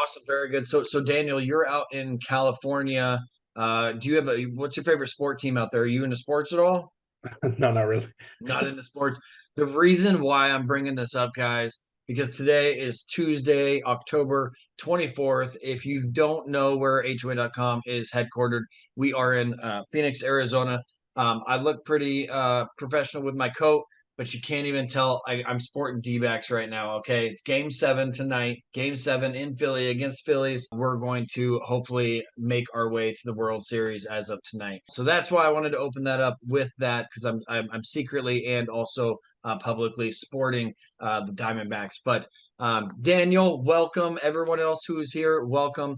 Awesome, very good. So Daniel, you're out in California. Do you have what's your favorite sport team out there? Are you into sports at all? No, not really. Not into sports. The reason why I'm bringing this up, guys, because today is Tuesday, October 24th. If you don't know where HOA.com is headquartered, we are in Phoenix, Arizona. I look pretty professional with my coat, but you can't even tell I'm sporting D-backs right now. Okay, it's Game 7 tonight. Game 7 in Philly against Phillies. We're going to hopefully make our way to the World Series as of tonight. So that's why I wanted to open that up with that because I'm secretly and also publicly sporting the Diamondbacks. But Daniel, welcome. Everyone else who's here, welcome.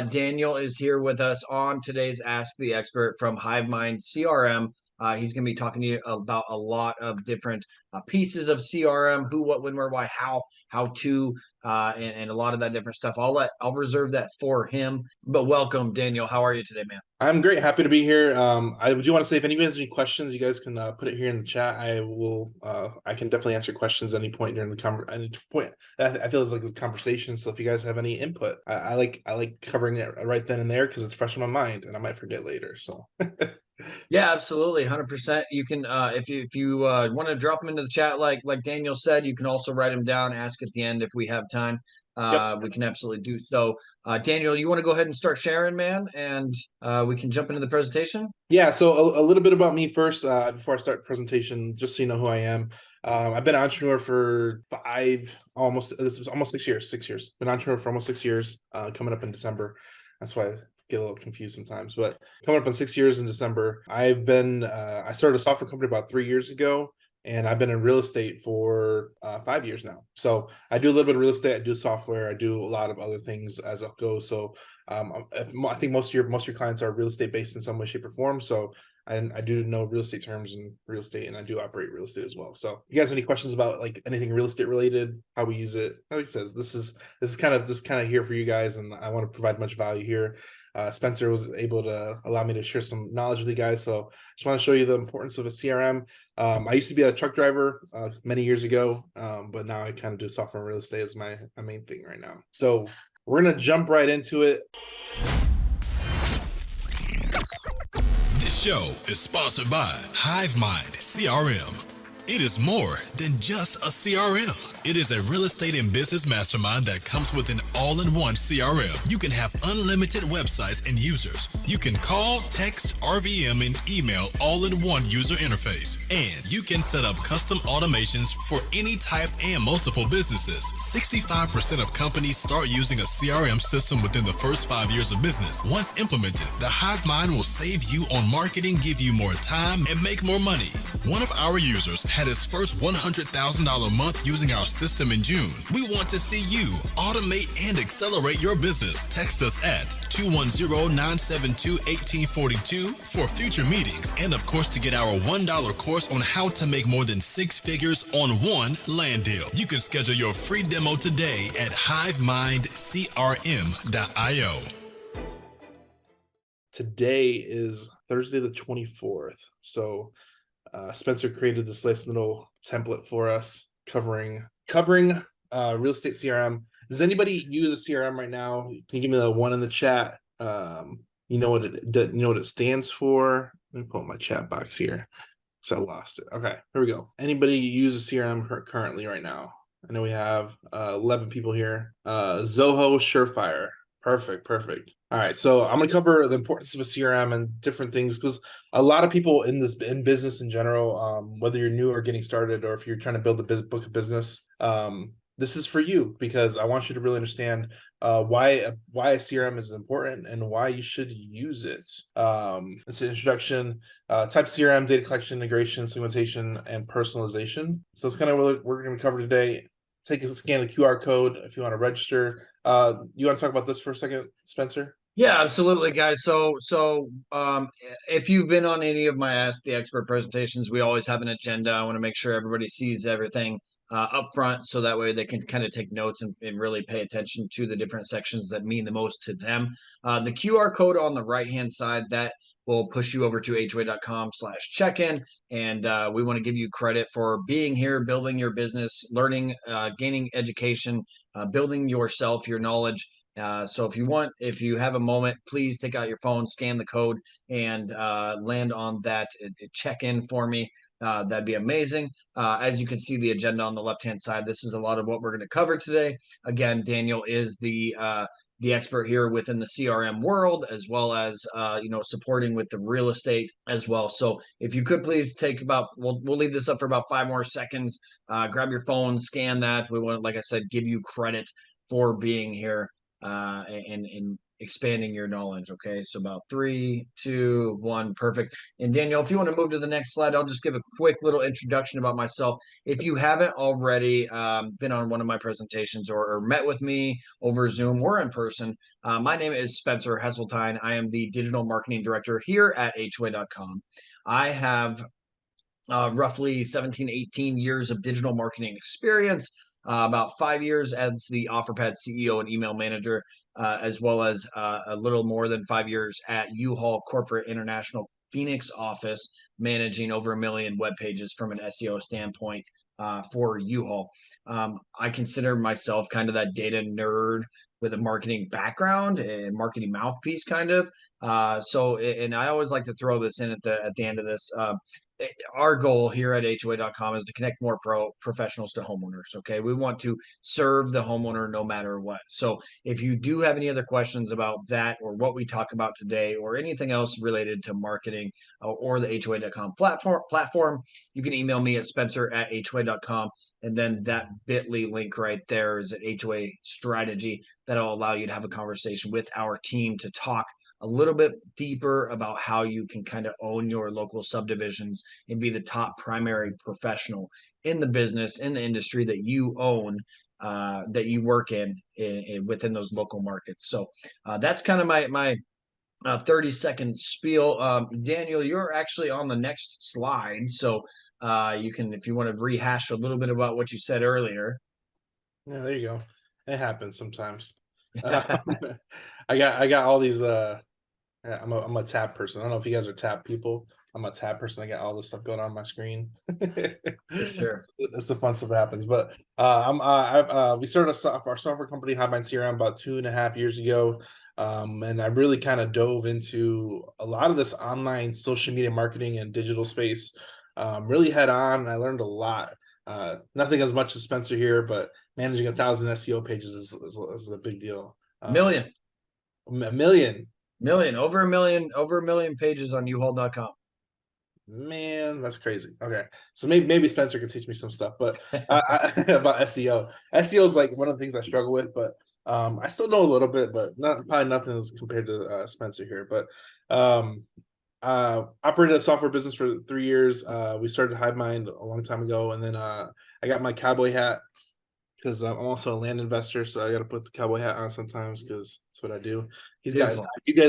Daniel is here with us on today's Ask the Expert from HiveMind CRM. He's going to be talking to you about a lot of different pieces of CRM, who, what, when, where, why, how to, and a lot of that different stuff. I'll reserve that for him. But welcome, Daniel. How are you today, man? I'm great. Happy to be here. I do want to say if anybody has any questions, you guys can put it here in the chat. I can definitely answer questions any point during any point. I feel it's like this conversation. So if you guys have any input, I like covering it right then and there because it's fresh in my mind and I might forget later. So Yeah, absolutely, 100%. You can, if you want to drop them into the chat, like Daniel said, you can also write them down, ask at the end if we have time. yep. We can absolutely do so. Daniel, you want to go ahead and start sharing, man, and we can jump into the presentation. Yeah, so a little bit about me first, before I start the presentation, just so you know who I am. I've been an entrepreneur for this was almost 6 years. 6 years. Been an entrepreneur for almost 6 years, coming up in December. That's why I get a little confused sometimes. But coming up on 6 years in December, I started a software company about 3 years ago, and I've been in real estate for 5 years now. So I do a little bit of real estate, I do software, I do a lot of other things as it goes. So I think most of your clients are real estate based in some way, shape, or form. So I do know real estate terms and real estate, and I do operate real estate as well. So you guys have any questions about like anything real estate related, how we use it? Like I said, this is kind of here for you guys, and I want to provide much value here. Spencer was able to allow me to share some knowledge with you guys. So just want to show you the importance of a CRM. I used to be a truck driver many years ago, but now I kind of do software and real estate as my main thing right now. So we're going to jump right into it. This show is sponsored by HiveMind CRM. It is more than just a CRM. It is a real estate and business mastermind that comes with an all-in-one CRM. You can have unlimited websites and users. You can call, text, RVM, and email all in one user interface. And you can set up custom automations for any type and multiple businesses. 65% of companies start using a CRM system within the first 5 years of business. Once implemented, the HiveMind will save you on marketing, give you more time, and make more money. One of our users had his first $100,000 month using our system in June. We want to see you automate and accelerate your business. Text us at 210-972-1842 for future meetings, and of course to get our $1 course on how to make more than 6 figures on one land deal. You can schedule your free demo today at hivemindcrm.io. Today is Thursday the 24th. So Spencer created this nice little template for us covering real estate CRM. Does anybody use a CRM right now? Can you give me the one in the chat? You know what it stands for? Let me pull up my chat box here. So I lost it. Okay, here we go. Anybody use a CRM currently right now? I know we have 11 people here. Zoho Surefire. Perfect. All right, so I'm going to cover the importance of a CRM and different things because a lot of people in business in general, whether you're new or getting started, or if you're trying to build a book of business, this is for you because I want you to really understand why a CRM is important and why you should use it. It's an introduction, type of CRM, data collection, integration, segmentation, and personalization. So that's kind of what we're going to cover today. Take a scan of the QR code if you want to register. You want to talk about this for a second, Spencer? Yeah, absolutely, guys. So, if you've been on any of my Ask the Expert presentations, we always have an agenda. I want to make sure everybody sees everything up front, so that way they can kind of take notes and really pay attention to the different sections that mean the most to them. The QR code on the right-hand side, that will push you over to hoa.com/check-in. And we want to give you credit for being here, building your business, learning, gaining education, building yourself, your knowledge, So if you have a moment, please take out your phone, scan the code, and land on that check in for me. That'd be amazing. As you can see, the agenda on the left-hand side, this is a lot of what we're going to cover today. Again, Daniel is the expert here within the CRM world, as well as supporting with the real estate as well. So if you could please take we'll leave this up for about 5 more seconds. Grab your phone, scan that. We want, like I said, give you credit for being here and expanding your knowledge. Okay, so about 3, 2, 1, perfect. And Daniel, if you want to move to the next slide, I'll just give a quick little introduction about myself. If you haven't already been on one of my presentations or met with me over Zoom or in person, my name is Spencer Hesseltine. I am the digital marketing director here at HWay.com. I have roughly 17, 18 years of digital marketing experience, about 5 years as the OfferPad CEO and email manager, as well as a little more than 5 years at U-Haul Corporate International Phoenix office, managing over 1 million web pages from an SEO standpoint for U-Haul. I consider myself kind of that data nerd with a marketing background and marketing mouthpiece kind of. And I always like to throw this in at the end of this. Our goal here at HOA.com is to connect more professionals to homeowners. Okay. We want to serve the homeowner no matter what. So if you do have any other questions about that or what we talk about today or anything else related to marketing or the HOA.com platform, you can email me at spencer@HOA.com. And then that bit.ly link right there is at HOA strategy. That'll allow you to have a conversation with our team to talk a little bit deeper about how you can kind of own your local subdivisions and be the top primary professional in the business, in the industry that you own, that you work in within those local markets. So that's kind of my 30-second spiel. Daniel, you're actually on the next slide. So you can, if you want to rehash a little bit about what you said earlier. Yeah, there you go. It happens sometimes. I got all these I'm a tab person. I don't know if you guys are tab people. I'm a tab person. I got all this stuff going on my screen. For sure. It's the fun stuff that happens. But we started our software company, Highmind CRM, about 2.5 years ago. And I really kind of dove into a lot of this online social media marketing and digital space, really head on. And I learned a lot. Nothing as much as Spencer here, but managing 1,000 SEO pages is a big deal. Million. Over a million pages on uhaul.com. Man, that's crazy. Okay, so maybe Spencer could teach me some stuff, but about SEO. SEO is like one of the things I struggle with, but I still know a little bit, but probably nothing as compared to Spencer here. But operated a software business for 3 years. We started Hivemind a long time ago, and then I got my cowboy hat because I'm also a land investor, so I got to put the cowboy hat on sometimes because that's what I do. He got his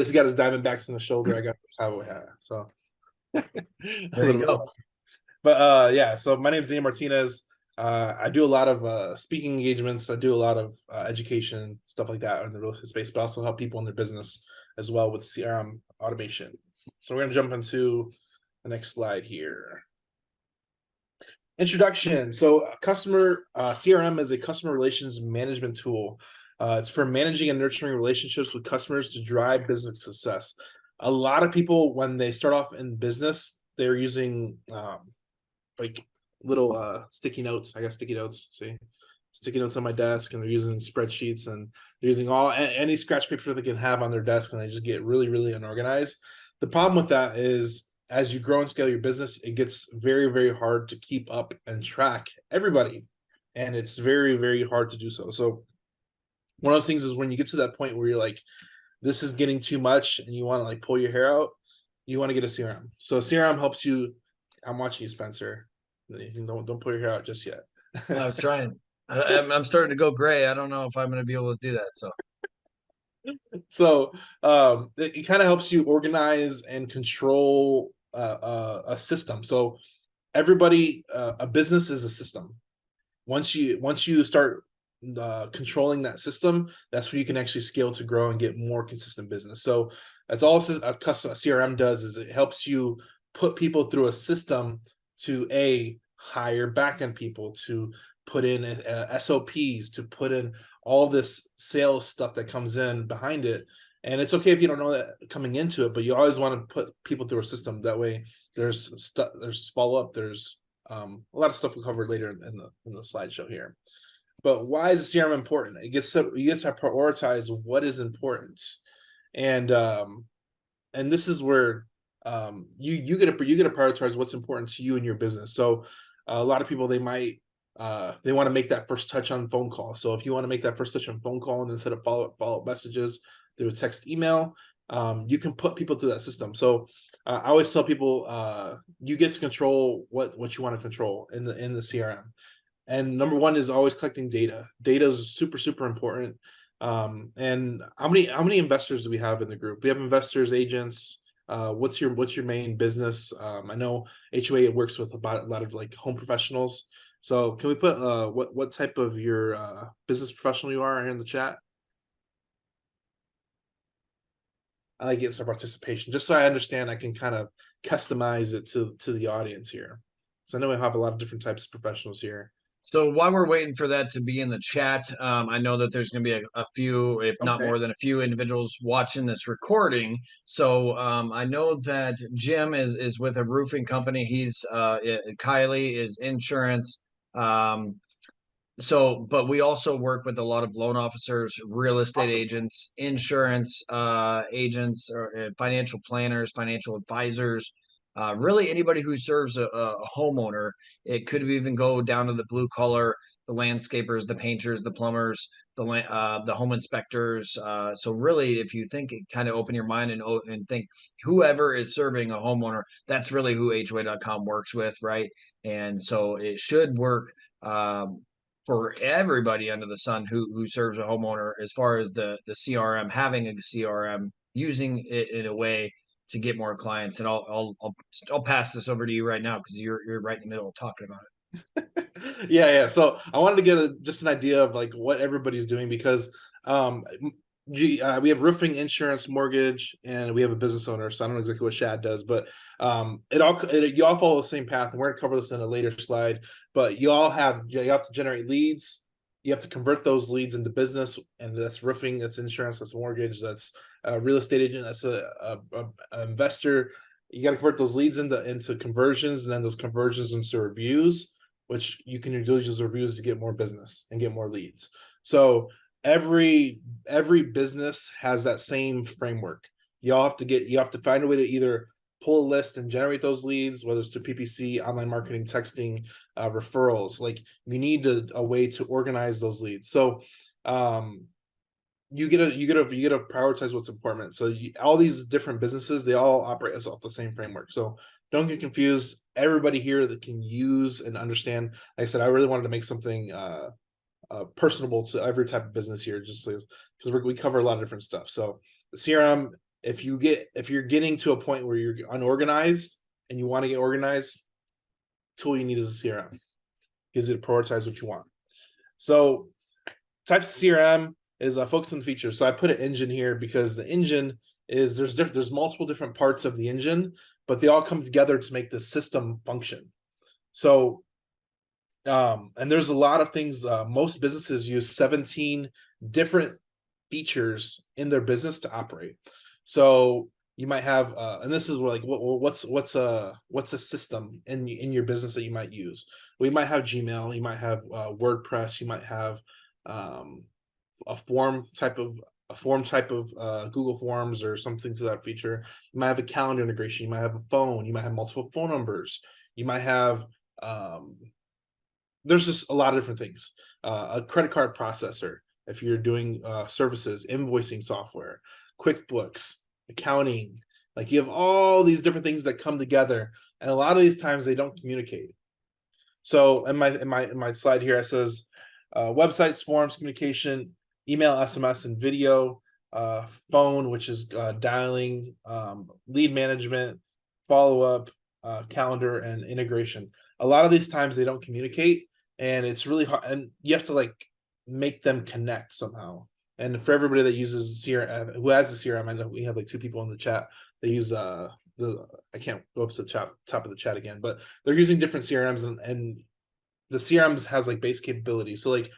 Diamondbacks on the shoulder. I got the cowboy hat, so there you go. But yeah, so my name is Daniel Martinez. I do a lot of speaking engagements. I do a lot of education, stuff like that in the real estate space, but also help people in their business as well with CRM automation. So we're going to jump into the next slide here. Introduction. So customer CRM is a customer relations management tool. It's for managing and nurturing relationships with customers to drive business success. A lot of people, when they start off in business, they're using like little sticky notes. I got sticky notes. See, sticky notes on my desk, and they're using spreadsheets, and they're using any scratch paper they can have on their desk, and they just get really, really unorganized. The problem with that is, as you grow and scale your business, it gets very, very hard to keep up and track everybody, and it's very, very hard to do so. So one of those things is when you get to that point where you're like, this is getting too much, and you want to like pull your hair out, you want to get a CRM. So CRM helps you. I'm watching you, Spencer. Don't pull your hair out just yet. I was trying. I'm starting to go gray. I don't know if I'm going to be able to do that. So it kind of helps you organize and control a system. So everybody, a business is a system. Once you start controlling that system, that's when you can actually scale to grow and get more consistent business. So that's all a custom CRM does, is it helps you put people through a system to hire backend people, to put in SOPs, to put in all this sales stuff that comes in behind it. And it's okay if you don't know that coming into it, but you always want to put people through a system. That way there's follow-up, there's a lot of stuff we'll cover later in the slideshow here. But why is the CRM important? You get to prioritize what is important. And this is where you get to prioritize what's important to you and your business. So a lot of people, they might they want to make that first touch on phone call. So if you want to make that first touch on phone call and then set up follow-up messages through text, email, you can put people through that system. So I always tell people you get to control what you want to control in the CRM. And number one is always collecting data. Data is super, super important. And how many investors do we have in the group? We have investors, agents. What's your main business? I know HOA works with a lot of like home professionals. So can we put what type of your business professional you are in the chat? I like getting some participation just so I understand I can kind of customize it to the audience here. So I know we have a lot of different types of professionals here. So while we're waiting for that to be in the chat, I know that there's going to be a few, if not more than a few individuals watching this recording. So I know that Jim is with a roofing company. He's Kylie is insurance. But we also work with a lot of loan officers, real estate agents, insurance agents, or financial planners, financial advisors. Really anybody who serves a homeowner. It could even go down to the blue collar, the landscapers, the painters, the plumbers, the home inspectors. So really, if you think, kind of open your mind and think whoever is serving a homeowner, that's really who HOA.com works with, right? And so it should work for everybody under the sun who serves a homeowner, as far as the CRM, having a CRM, using it in a way to get more clients. And I'll pass this over to you right now because you're right in the middle of talking about it. Yeah. So I wanted to get just an idea of like what everybody's doing, because we have roofing, insurance, mortgage, and we have a business owner. So I don't know exactly what Shad does, but you all follow the same path. And we're gonna cover this in a later slide. But you have to generate leads. You have to convert those leads into business, and that's roofing, that's insurance, that's mortgage, that's a real estate agent, that's a investor. You got to convert those leads into conversions, and then those conversions into reviews, which you can use those reviews to get more business and get more leads. So every business has that same framework. You have to find a way to either pull a list and generate those leads, whether it's through PPC, online marketing, texting, referrals. Like you need a way to organize those leads. So you get to prioritize what's important. So all these different businesses, they all operate as off the same framework. So don't get confused. Everybody here that can use and understand. Like I said, I really wanted to make something personable to every type of business here, just because we cover a lot of different stuff. So the CRM, if you're getting to a point where you're unorganized and you want to get organized, tool you need is a CRM. Gives you to prioritize what you want. So types of CRM is focus on the features. So I put an engine here because the engine is there's multiple different parts of the engine, but they all come together to make the system function. So and there's a lot of things. Most businesses use 17 different features in their business to operate. So you might have, and this is where like what's a system in your business that you might use. We might have Gmail, you might have WordPress, you might have a form type of Google Forms or something to that feature. You might have a calendar integration. You might have a phone. You might have multiple phone numbers. You might have there's just a lot of different things. A credit card processor, if you're doing services, invoicing software, QuickBooks, accounting. Like you have all these different things that come together, and a lot of these times they don't communicate. So in my slide here, it says websites, forms, communication, email, SMS, and video, phone, which is dialing, lead management, follow-up, calendar, and integration. A lot of these times they don't communicate, and it's really hard, and you have to like make them connect somehow. And for everybody that uses CRM, who has the CRM, I know we have like 2 people in the chat. They use I can't go up to the top of the chat again, but they're using different CRMs, and the CRMs has like base capability. So like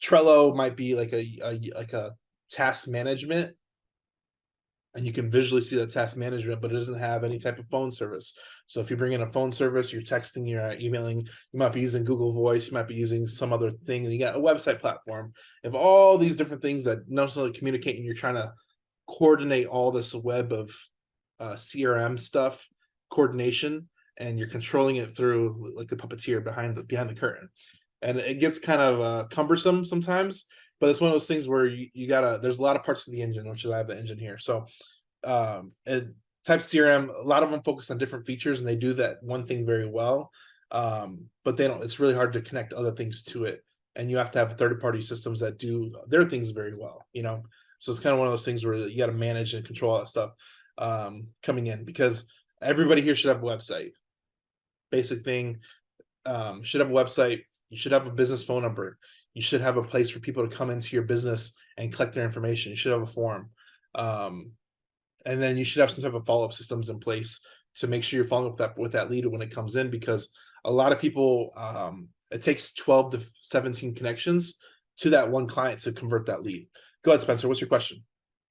Trello might be like a task management, and you can visually see the task management, but it doesn't have any type of phone service. So if you bring in a phone service, you're texting, you're emailing, you might be using Google Voice, you might be using some other thing, and you got a website platform. If all these different things that not necessarily communicate, and you're trying to coordinate all this web of CRM stuff, coordination, and you're controlling it through like the puppeteer behind the curtain, and it gets kind of cumbersome sometimes. But it's one of those things where you gotta. There's a lot of parts of the engine, which is I have the engine here. So, and type CRM, a lot of them focus on different features, and they do that one thing very well. But they don't. It's really hard to connect other things to it, and you have to have third-party systems that do their things very well. So it's kind of one of those things where you got to manage and control all that stuff coming in, because everybody here should have a website. Basic thing, should have a website. You should have a business phone number. You should have a place for people to come into your business and collect their information. You should have a form. And then you should have some type of follow-up systems in place to make sure you're following up with that lead when it comes in, because a lot of people, it takes 12 to 17 connections to that one client to convert that lead. Go ahead, Spencer. What's your question?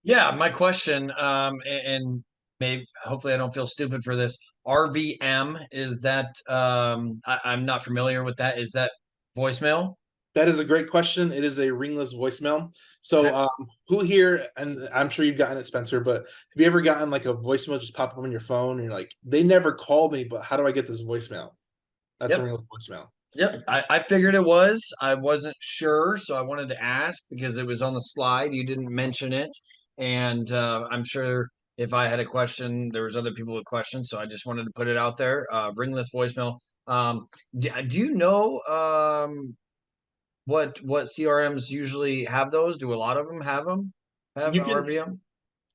Yeah, my question, and maybe hopefully I don't feel stupid for this. RVM, is that I'm not familiar with that. Is that voicemail? That is a great question. It is a ringless voicemail. So, Okay. who here, and I'm sure you've gotten it, Spencer, but have you ever gotten like a voicemail just pop up on your phone and you're like, they never called me, but how do I get this voicemail? That's a Yep. ringless voicemail. Yep. I figured it was. I wasn't sure, so I wanted to ask because it was on the slide. You didn't mention it. And I'm sure if I had a question, there was other people with questions, so I just wanted to put it out there. Ringless voicemail. Do you know what CRMs usually have those? Do a lot of them have them? Have You can RVM?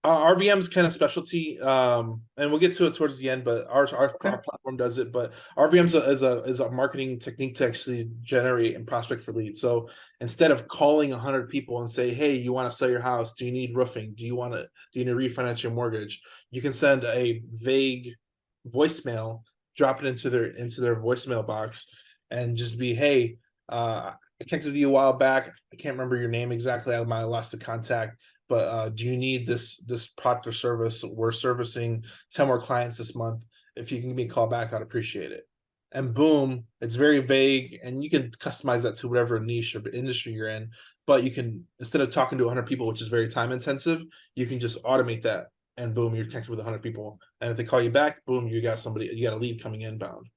RVM's kind of specialty, and we'll get to it towards the end. But our Okay. platform does it. But RVM's is a marketing technique to actually generate and prospect for leads. So instead of calling 100 people and say, "Hey, you want to sell your house? Do you need roofing? Do you need to refinance your mortgage?" You can send a vague voicemail, drop it into their voicemail box, and just be, "Hey, I connected with you a while back. I can't remember your name exactly. I might have lost the contact, but do you need this product or service? We're servicing 10 more clients this month. If you can give me a call back, I'd appreciate it." And boom, it's very vague, and you can customize that to whatever niche or industry you're in. But you can, instead of talking to 100 people, which is very time intensive, you can just automate that, and boom, you're connected with 100 people. And if they call you back, boom, you got a lead coming inbound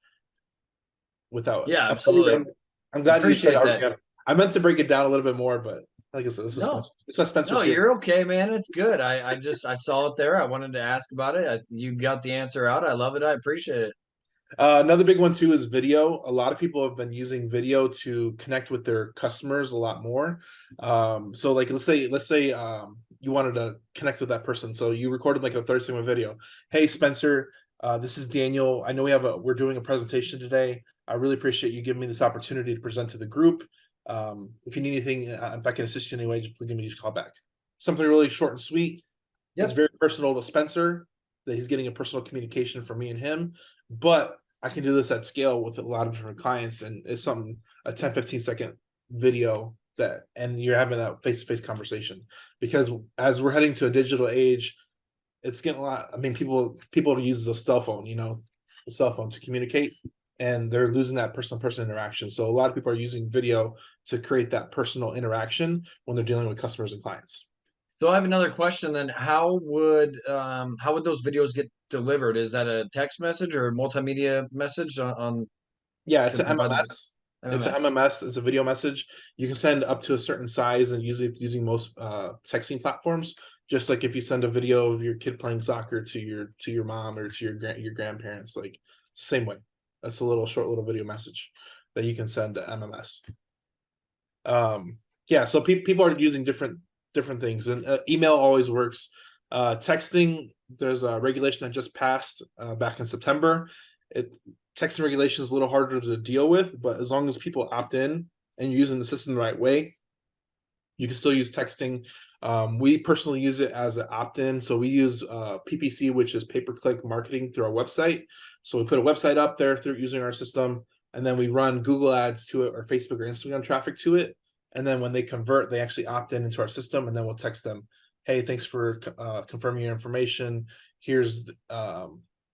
without. Yeah, absolutely. I'm glad you said Appreciate that. RPM. I meant to break it down a little bit more, but like I said, this is No, Spencer. It's not Spencer's no, here. you're okay, man. It's good. I just I saw it there. I wanted to ask about it. You got the answer out. I love it. I appreciate it. Another big one too is video. A lot of people have been using video to connect with their customers a lot more. So like let's say you wanted to connect with that person. So you recorded like a 30-second video. "Hey Spencer, this is Daniel. I know we're doing a presentation today. I really appreciate you giving me this opportunity to present to the group. If you need anything, if I can assist you in any way, just please give me a call back." Something really short and sweet. It's Yep. very personal to Spencer, that he's getting a personal communication from me and him, but I can do this at scale with a lot of different clients, and it's something, a 10-15 second video, and you're having that face-to-face conversation. Because as we're heading to a digital age, it's getting a lot. I mean, people use the cell phone, the cell phone to communicate, and they're losing that person-to-person interaction. So a lot of people are using video to create that personal interaction when they're dealing with customers and clients. So I have another question then. How would those videos get delivered? Is that a text message or a multimedia message on Yeah, it's to an provide the MMS. It's an MMS? MMS. It's a video message. You can send up to a certain size, and usually it's using most texting platforms. Just like if you send a video of your kid playing soccer to your mom or to your grandparents, like same way. That's a short little video message that you can send to MMS. Yeah, so people are using different things, and email always works. Texting, there's a regulation that just passed back in September. Texting regulation is a little harder to deal with, but as long as people opt in and you're using the system the right way, you can still use texting. We personally use it as an opt-in, so we use PPC, which is pay-per-click marketing, through our website. So we put a website up there through using our system, and then we run Google ads to it, or Facebook or Instagram traffic to it, And then when they convert, they actually opt in into our system, and then we'll text them, hey, thanks for confirming your information. Here's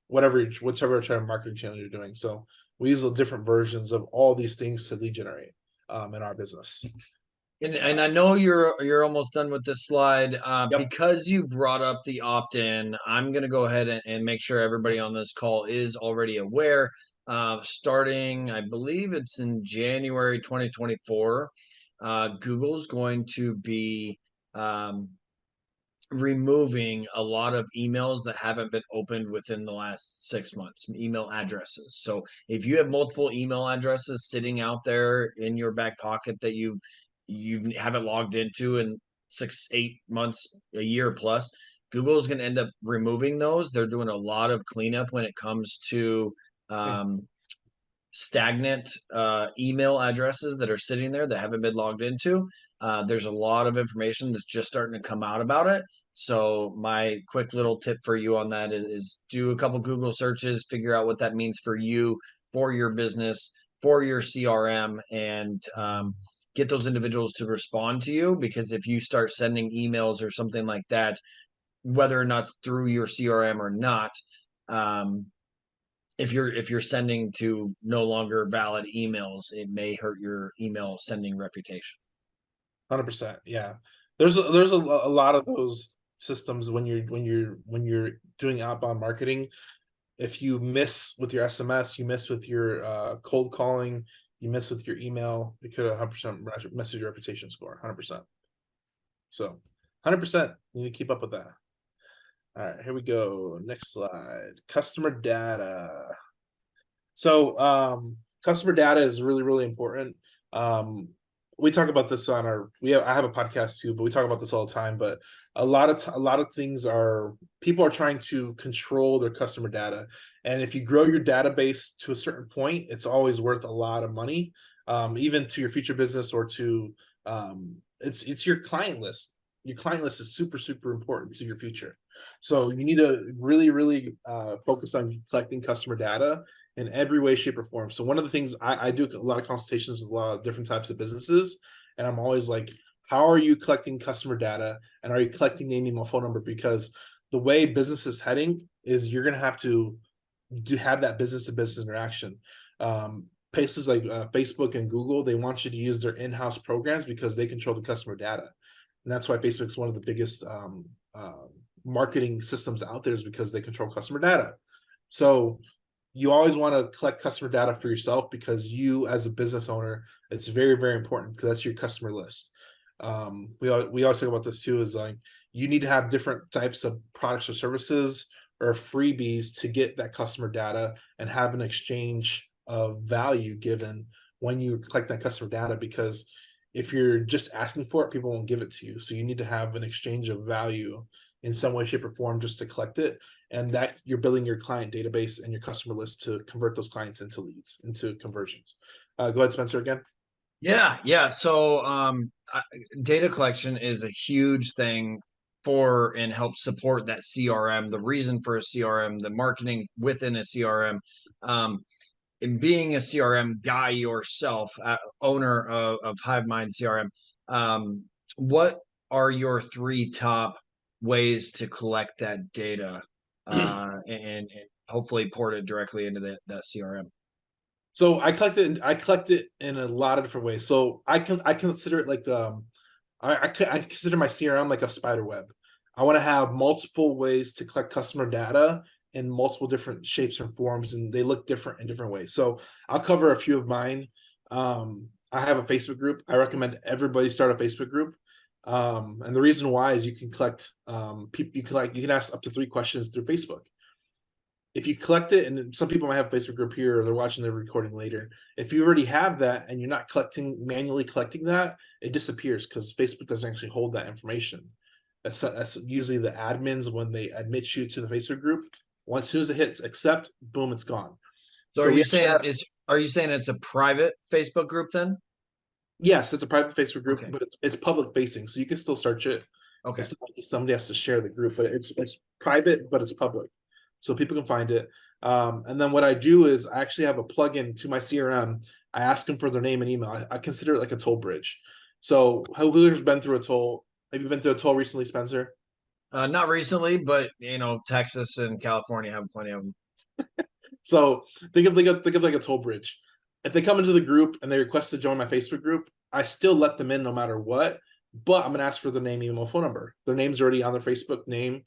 whichever type of marketing channel you're doing. So we use different versions of all these things to lead generate in our business. And I know you're almost done with this slide. Yep. Because you brought up the opt-in, I'm gonna go ahead and make sure everybody on this call is already aware. Starting, I believe it's in January 2024, Google's going to be removing a lot of emails that haven't been opened within the last 6 months, email addresses. So if you have multiple email addresses sitting out there in your back pocket that you haven't logged into in 6, 8 months, a year plus, Google is going to end up removing those. They're doing a lot of cleanup when it comes to stagnant email addresses that are sitting there that haven't been logged into. There's a lot of information that's just starting to come out about it. So my quick little tip for you on that is do a couple Google searches, figure out what that means for you, for your business, for your CRM, and get those individuals to respond to you. Because if you start sending emails or something like that, whether or not it's through your CRM or not, if you're sending to no longer valid emails, it may hurt your email sending reputation. 100%. Yeah. There's a lot of those systems when you're doing outbound marketing. If you miss with your SMS, you miss with your cold calling, you miss with your email, it could 100% mess with your reputation score. 100%. So 100%, you need to keep up with that. All right, here we go. Next slide. Customer data. So customer data is really, really important. We talk about this on I have a podcast too, but we talk about this all the time. But a lot of things people are trying to control their customer data. And if you grow your database to a certain point, it's always worth a lot of money, even to your future business or to it's your client list. Your client list is super, super important to your future. So you need to really, really focus on collecting customer data in every way, shape, or form. So one of the things I do a lot of consultations with a lot of different types of businesses, and I'm always like, how are you collecting customer data, and are you collecting name, email, phone number? Because the way business is heading is you're going to have to have that business-to-business interaction. Places like Facebook and Google, they want you to use their in-house programs because they control the customer data. And that's why Facebook's one of the biggest marketing systems out there, is because they control customer data. So you always want to collect customer data for yourself, because you as a business owner, it's very, very important, because that's your customer list. We always talk about this too, is like you need to have different types of products or services or freebies to get that customer data and have an exchange of value given when you collect that customer data. Because if you're just asking for it, people won't give it to you. So you need to have an exchange of value in some way, shape, or form just to collect it. And that you're building your client database and your customer list to convert those clients into leads, into conversions. Go ahead, Spencer, again. Yeah. So data collection is a huge thing for and helps support that CRM. The reason for a CRM, the marketing within a CRM. And being a CRM guy yourself, owner of HiveMind CRM, what are your 3 top ways to collect that data and hopefully port it directly into that CRM? So I collect it in a lot of different ways. So I consider it like I consider my CRM like a spider web. I want to have multiple ways to collect customer data in multiple different shapes and forms, and they look different in different ways. So I'll cover a few of mine. I have a Facebook group. I recommend everybody start a Facebook group. And the reason why is you can collect you can ask up to 3 questions through Facebook. If you collect it, and some people might have a Facebook group here, or they're watching the recording later. If you already have that and you're not manually collecting that, it disappears, because Facebook doesn't actually hold that information. That's usually the admins when they admit you to the Facebook group. Once as soon as it hits accept, boom, it's gone. So are you saying it's a private Facebook group then? Yes, it's a private Facebook group, Okay. but it's public facing, so you can still search it. Okay. It's not like somebody has to share the group, but it's private, but it's public, so people can find it. And then what I do is I actually have a plugin to my CRM. I ask them for their name and email. I consider it like a toll bridge. So who's been through a toll? Have you been through a toll recently, Spencer? Not recently, but Texas and California have plenty of them. So think of like a toll bridge. If they come into the group and they request to join my Facebook group, I still let them in no matter what. But I'm gonna ask for their name, email, phone number. Their name's already on their Facebook name.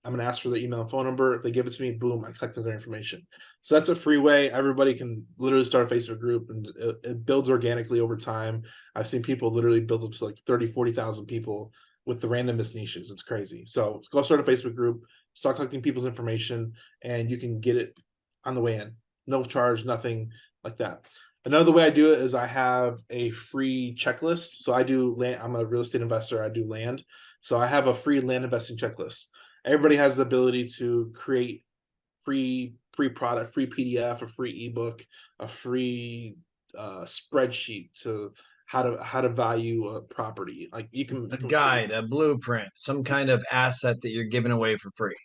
I'm gonna ask for their email and phone number. If they give it to me, boom, I collected their information. So that's a free way. Everybody can literally start a Facebook group, and it builds organically over time. I've seen people literally build up to like 30, 40,000 people with the randomest niches. It's crazy. So go start a Facebook group, start collecting people's information, and you can get it on the way in. No charge, nothing like that. Another way I do it is I have a free checklist. So I do land, I'm a real estate investor, I do land. So I have a free land investing checklist. Everybody has the ability to create free product, free PDF, a free ebook, a free spreadsheet to how to value a property. Like A guide, a blueprint, some kind of asset that you're giving away for free.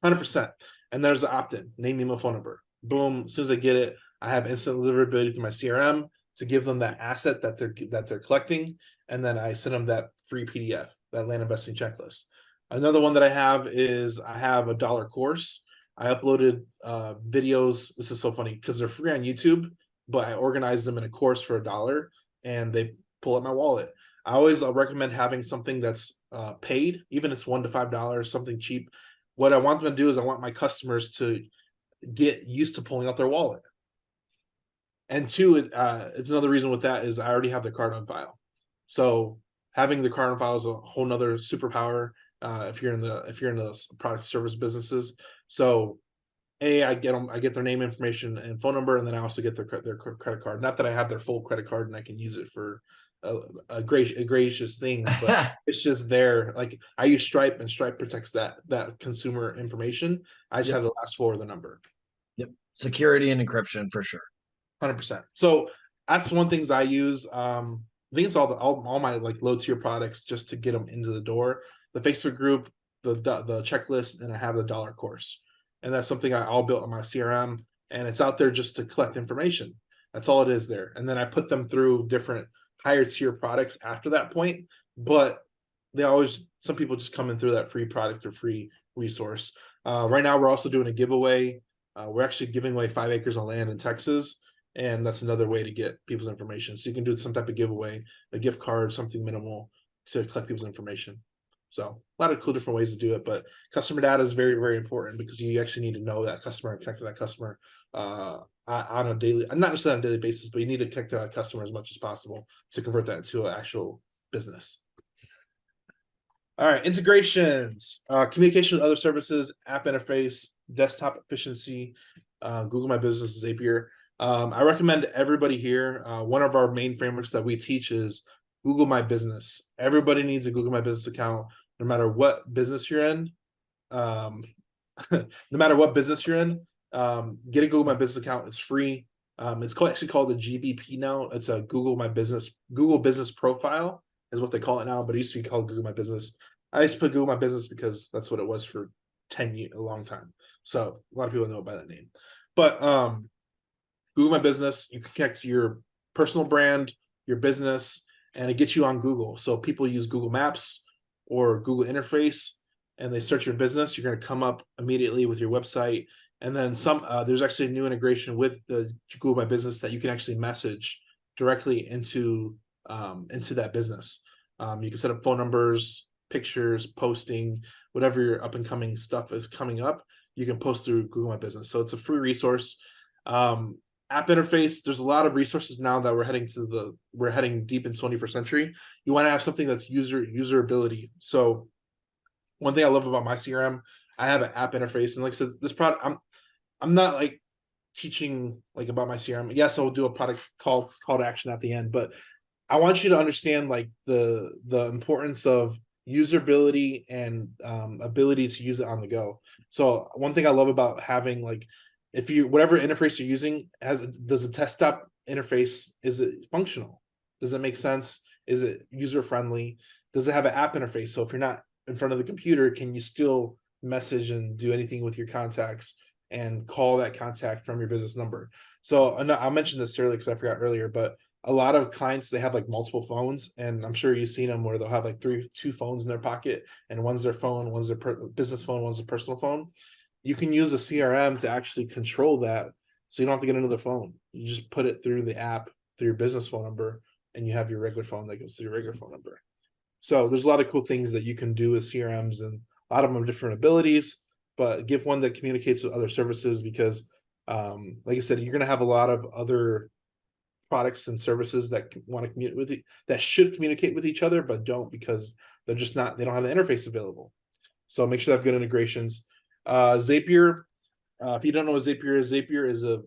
100%. And there's an opt-in, name, email, phone number. Boom. As soon as I get it, I have instant deliverability through my CRM to give them that asset that they're collecting, and then I send them that free PDF, that land investing checklist. Another one that I have is I have a dollar course. I uploaded videos. This is so funny because they're free on YouTube, but I organized them in a course for $1, and they pull out my wallet. I always recommend having something that's paid, even if it's $1 to $5, something cheap. What I want them to do is I want my customers to get used to pulling out their wallet. And two, it's another reason with that is I already have the card on file. So having the card on file is a whole nother superpower if you're in the product service businesses. So I get their name, information, and phone number, and then I also get their credit card. Not that I have their full credit card and I can use it for a gracious things, but it's just there. Like I use Stripe, and Stripe protects that consumer information. I just have the last four of the number. Yep, security and encryption for sure. 100%. So that's one things I use. I think it's all my like low tier products just to get them into the door. The Facebook group, the checklist, and I have the dollar course, and that's something I all built on my CRM, and it's out there just to collect information. That's all it is there, and then I put them through different higher tier products after that point. But some people just come in through that free product or free resource. Right now, we're also doing a giveaway. We're actually giving away 5 acres of land in Texas. And that's another way to get people's information. So you can do some type of giveaway, a gift card, something minimal to collect people's information. So a lot of cool different ways to do it, but customer data is very, very important because you actually need to know that customer and connect to that customer on a daily, not necessarily on a daily basis, but you need to connect to that customer as much as possible to convert that to an actual business. All right, integrations, communication with other services, app interface, desktop efficiency, Google My Business is Zapier. I recommend everybody here. One of our main frameworks that we teach is Google My Business. Everybody needs a Google My Business account, no matter what business you're in. No matter what business you're in, get a Google My Business account. It's free. It's actually called the GBP now. It's a Google Business Profile is what they call it now, but it used to be called Google My Business. I used to put Google My Business because that's what it was for 10 years, a long time. So a lot of people know it by that name. But Google My Business, you can connect your personal brand, your business, and it gets you on Google. So people use Google Maps or Google Interface, and they search your business. You're going to come up immediately with your website. And then there's actually a new integration with the Google My Business that you can actually message directly into that business. You can set up phone numbers, pictures, posting, whatever your up and coming stuff is coming up. You can post through Google My Business. So it's a free resource. App interface, there's a lot of resources now that we're heading deep in 21st century. You want to have something that's userability. So one thing I love about my CRM, I have an app interface, and like I said, this product, I'm not like teaching like about my CRM. Yes, I'll do a product call to action at the end, but I want you to understand like the importance of usability and ability to use it on the go. So one thing I love about having like, if you whatever interface you're using does a desktop interface, is it functional? Does it make sense? Is it user friendly? Does it have an app interface? So if you're not in front of the computer, can you still message and do anything with your contacts and call that contact from your business number? So I'll mention this earlier because I forgot earlier, but a lot of clients, they have like multiple phones, and I'm sure you've seen them where they'll have like two phones in their pocket, and one's their phone, one's their business phone, one's a personal phone. You can use a CRM to actually control that, so you don't have to get another phone. You just put it through the app through your business phone number, and you have your regular phone that goes to your regular phone number. So there's a lot of cool things that you can do with CRMs, and a lot of them have different abilities, but give one that communicates with other services, because like I said, you're going to have a lot of other products and services that want to communicate with that should communicate with each other, but don't, because they don't have the interface available. So make sure they have good integrations. Zapier, if you don't know what Zapier is a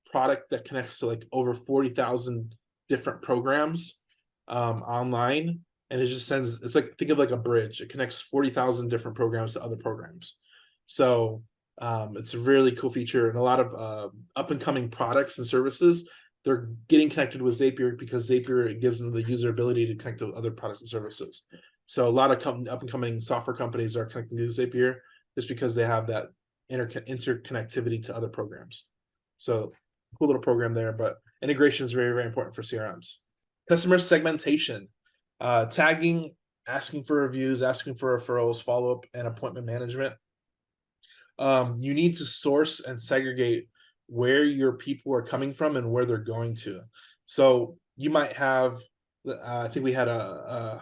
product that connects to like over 40,000 different programs online, and it just sends, it's like, think of like a bridge. It connects 40,000 different programs to other programs. So it's a really cool feature, and a lot of up and coming products and services, they're getting connected with Zapier because Zapier gives them the user ability to connect to other products and services. So a lot of up and coming software companies are connecting to Zapier just because they have that interconnectivity to other programs. So cool little program there, but integration is very, very important for CRMs. Customer segmentation, tagging, asking for reviews, asking for referrals, follow-up, and appointment management. You need to source and segregate where your people are coming from and where they're going to. So you might have, I think we had a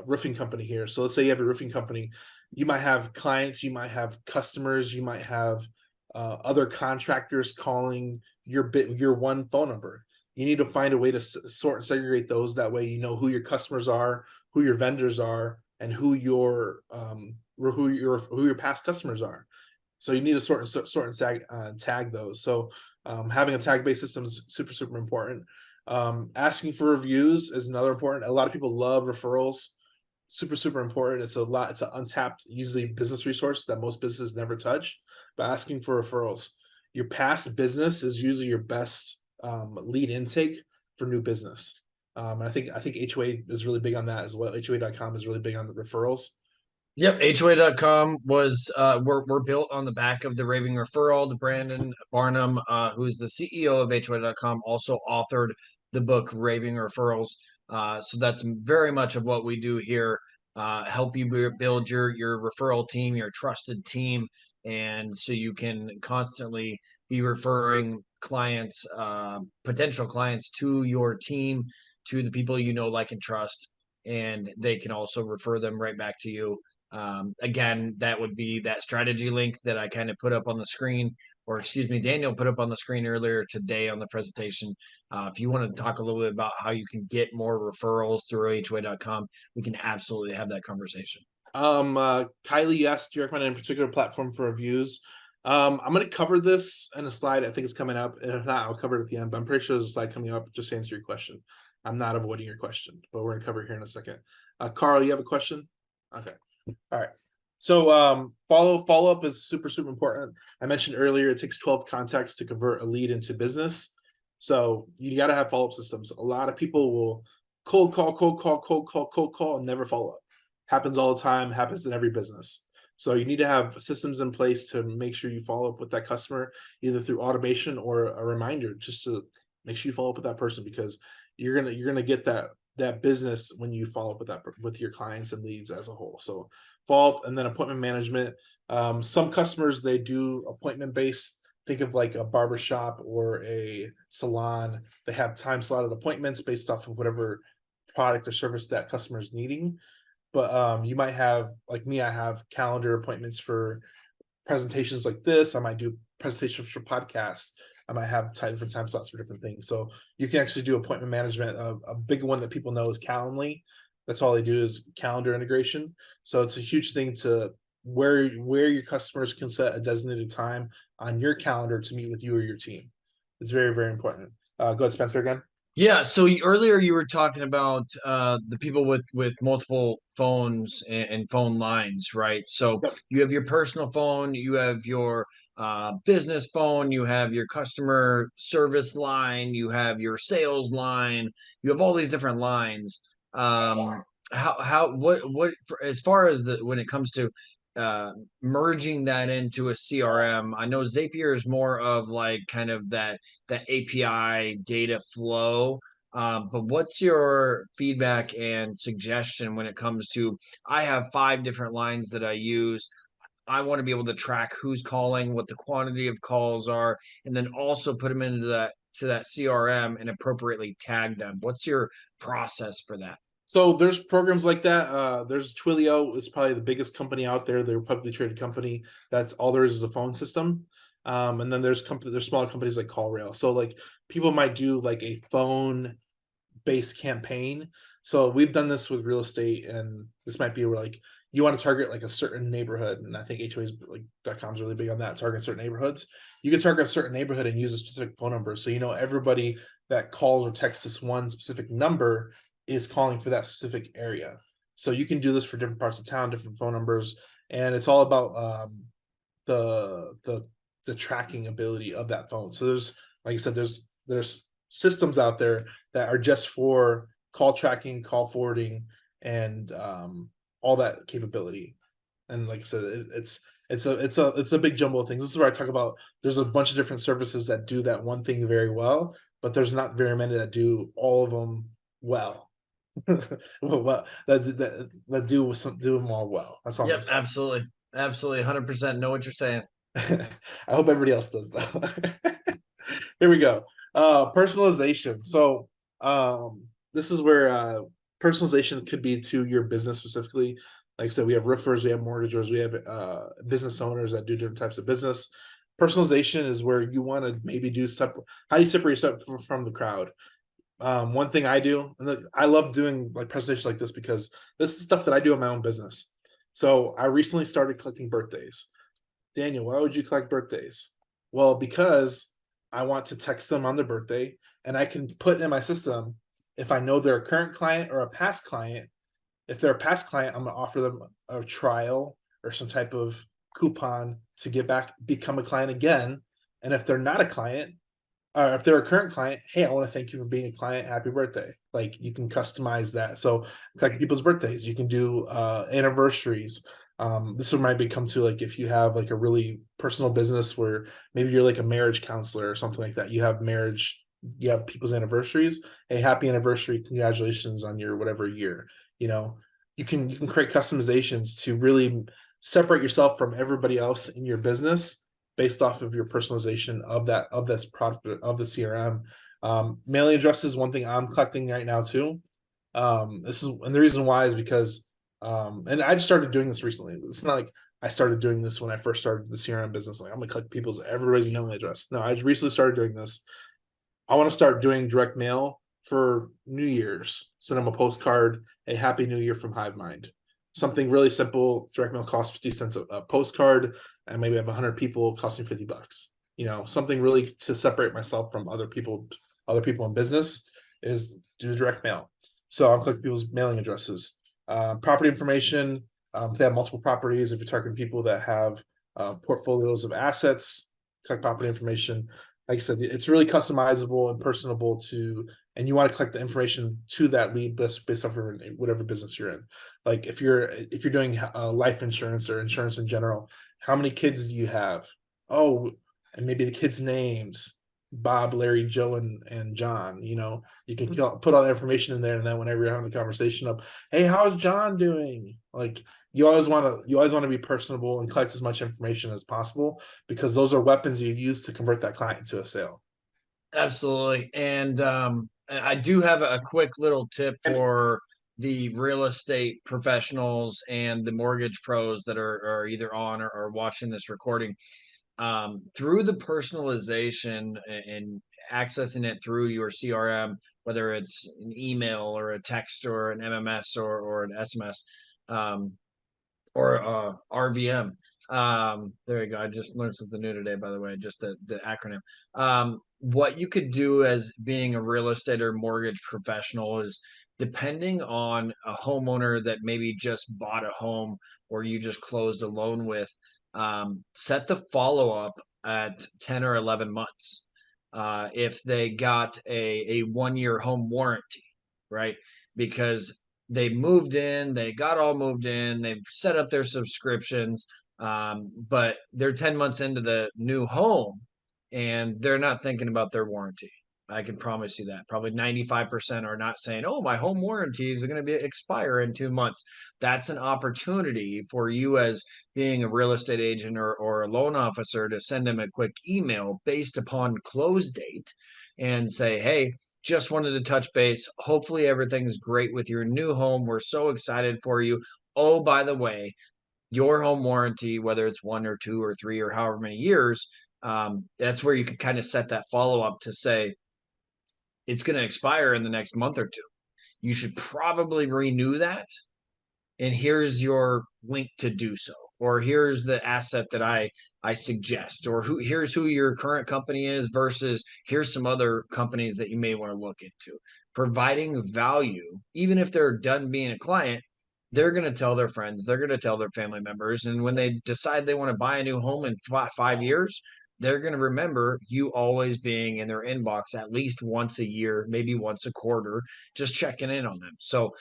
roofing company here. So let's say you have a roofing company. You might have clients, you might have customers, you might have other contractors calling your one phone number. You need to find a way to sort and segregate those. That way, you know who your customers are, who your vendors are, and who your past customers are. So you need to sort and tag those. So having a tag-based system is super, super important. Asking for reviews is another important. A lot of people love referrals. Super, super important. It's an untapped, usually business resource that most businesses never touch. But asking for referrals, your past business is usually your best lead intake for new business. And I think HOA is really big on that as well. HOA.com is really big on the referrals. Yep, HOA.com was we're built on the back of the Raving Referral. The Brandon Barnum, who's the CEO of HOA.com, also authored the book Raving Referrals. So that's very much of what we do here. Help you build your referral team, your trusted team, and so you can constantly be referring clients, potential clients, to your team, to the people you know, like, and trust, and they can also refer them right back to you. Again, that would be that strategy link that I kind of put up on the screen, or excuse me, Daniel put up on the screen earlier today on the presentation. If you want to talk a little bit about how you can get more referrals through HOA.com, we can absolutely have that conversation. Kylie, yes, do you recommend a particular platform for reviews? I'm going to cover this in a slide. I think it's coming up, and if not, I'll cover it at the end, but I'm pretty sure there's a slide coming up just to answer your question. I'm not avoiding your question, but we're going to cover it here in a second. Carl, you have a question? Okay. All right. So follow up is super, super important. I mentioned earlier, it takes 12 contacts to convert a lead into business. So you got to have follow-up systems. A lot of people will cold call, and never follow up. Happens all the time, happens in every business. So you need to have systems in place to make sure you follow up with that customer, either through automation or a reminder, just to make sure you follow up with that person, because you're gonna get that business when you follow up with your clients and leads as a whole. So follow up, and then appointment management. Some customers, they do appointment based. Think of like a barbershop or a salon. They have time slotted appointments based off of whatever product or service that customer is needing. But you might have, like me, I have calendar appointments for presentations like this. I might do presentations for podcasts. I might have different time slots for different things. So you can actually do appointment management. A big one that people know is Calendly. That's all they do is calendar integration. So it's a huge thing to where your customers can set a designated time on your calendar to meet with you or your team. It's very, very important. Go ahead, Spencer, again. Yeah, so earlier you were talking about the people with multiple phones and phone lines, right? So Yep. you have your personal phone, you have your business phone, you have your customer service line, you have your sales line, you have all these different lines. What as far as when it comes to merging that into a CRM, I know Zapier is more of like kind of that API data flow. But what's your feedback and suggestion when it comes to, I have 5 different lines that I use. I want to be able to track who's calling, what the quantity of calls are, and then also put them into that CRM and appropriately tag them. What's your process for that? So there's programs like that. There's Twilio is probably the biggest company out there. They're a publicly traded company. That's all there is a phone system. And then there's smaller companies like CallRail. So like people might do like a phone based campaign. So we've done this with real estate, and this might be where like you want to target like a certain neighborhood, and I think HOAs like .com is really big on that, targeting certain neighborhoods. You can target a certain neighborhood and use a specific phone number, so you know everybody that calls or texts this one specific number is calling for that specific area. So you can do this for different parts of town, different phone numbers, and it's all about the tracking ability of that phone. So there's, like I said, there's systems out there that are just for call tracking, call forwarding, and all that capability. And like I said, it's a big jumble of things. This is where I talk about there's a bunch of different services that do that one thing very well, but there's not very many that do all of them well. Well, that do them all well. That's all I'm gonna Yep, say. absolutely. Absolutely. 100% know what you're saying. I hope everybody else does though. Here we go. Personalization. So this is where personalization could be to your business specifically. Like I said, we have roofers, we have mortgagers, we have business owners that do different types of business. Personalization is where you want to maybe do separate. How do you separate yourself from the crowd? One thing I do, and I love doing like presentations like this because this is stuff that I do in my own business. So I recently started collecting birthdays. Daniel, why would you collect birthdays? Well, because I want to text them on their birthday, and I can put in my system if I know they're a current client or a past client. If they're a past client, I'm going to offer them a trial or some type of coupon to get back, become a client again. And if they're not a client, if they're a current client, hey, I want to thank you for being a client. Happy birthday. Like you can customize that. So like people's birthdays, you can do anniversaries. This one might become to like if you have like a really personal business where maybe you're like a marriage counselor or something like that. You have people's anniversaries. Hey, happy anniversary. Congratulations on your whatever year. You know, you can create customizations to really separate yourself from everybody else in your business based off of your personalization of this product of the CRM. Mailing addresses is one thing I'm collecting right now too. This is and the reason why is because and I just started doing this recently. It's not like I started doing this when I first started the CRM business. Like I'm gonna collect everybody's mailing address. No, I recently started doing this. I want to start doing direct mail for New Year's. Send them a postcard, a Happy New Year from Hive Mind. Something really simple. Direct mail costs 50 cents a postcard, and maybe I have 100 people costing $50. You know, something really to separate myself from other people in business is do direct mail. So I'll click people's mailing addresses. Property information. If they have multiple properties, if you're targeting people that have portfolios of assets, collect property information. Like I said, it's really customizable and personable to, and you want to collect the information to that lead based off of whatever business you're in. Like if you're doing life insurance or insurance in general, how many kids do you have? Oh, and maybe the kids' names, Bob, Larry, Joe, and John. You know, you can put all the information in there, and then whenever you're having the conversation of, hey, how's John doing? Like you always want to be personable and collect as much information as possible because those are weapons you use to convert that client into a sale. Absolutely. And I do have a quick little tip for the real estate professionals and the mortgage pros that are either on or watching this recording. Through the personalization and accessing it through your CRM, whether it's an email or a text or an MMS or an SMS, or RVM. There you go. I just learned something new today, by the way, just the acronym. What you could do as being a real estate or mortgage professional is depending on a homeowner that maybe just bought a home or you just closed a loan with, set the follow up at 10 or 11 months. If they got a 1 year home warranty, right? Because they moved in, they got all moved in, they've set up their subscriptions, but they're 10 months into the new home and they're not thinking about their warranty. I can promise you that. Probably 95% are not saying, "Oh, my home warranties are going to be expire in 2 months." That's an opportunity for you as being a real estate agent or a loan officer to send them a quick email based upon close date and say, "Hey, just wanted to touch base. Hopefully everything's great with your new home. We're so excited for you. Oh, by the way, your home warranty, whether it's 1 or 2 or 3 or however many years, that's where you can kind of set that follow up to say it's going to expire in the next month or two. You should probably renew that. And here's your link to do so. Or here's the asset that I suggest. Or here's who your current company is versus here's some other companies that you may want to look into. Providing value, even if they're done being a client, they're going to tell their friends, they're going to tell their family members. And when they decide they want to buy a new home in 5 years, they're going to remember you always being in their inbox at least once a year, maybe once a quarter, just checking in on them. So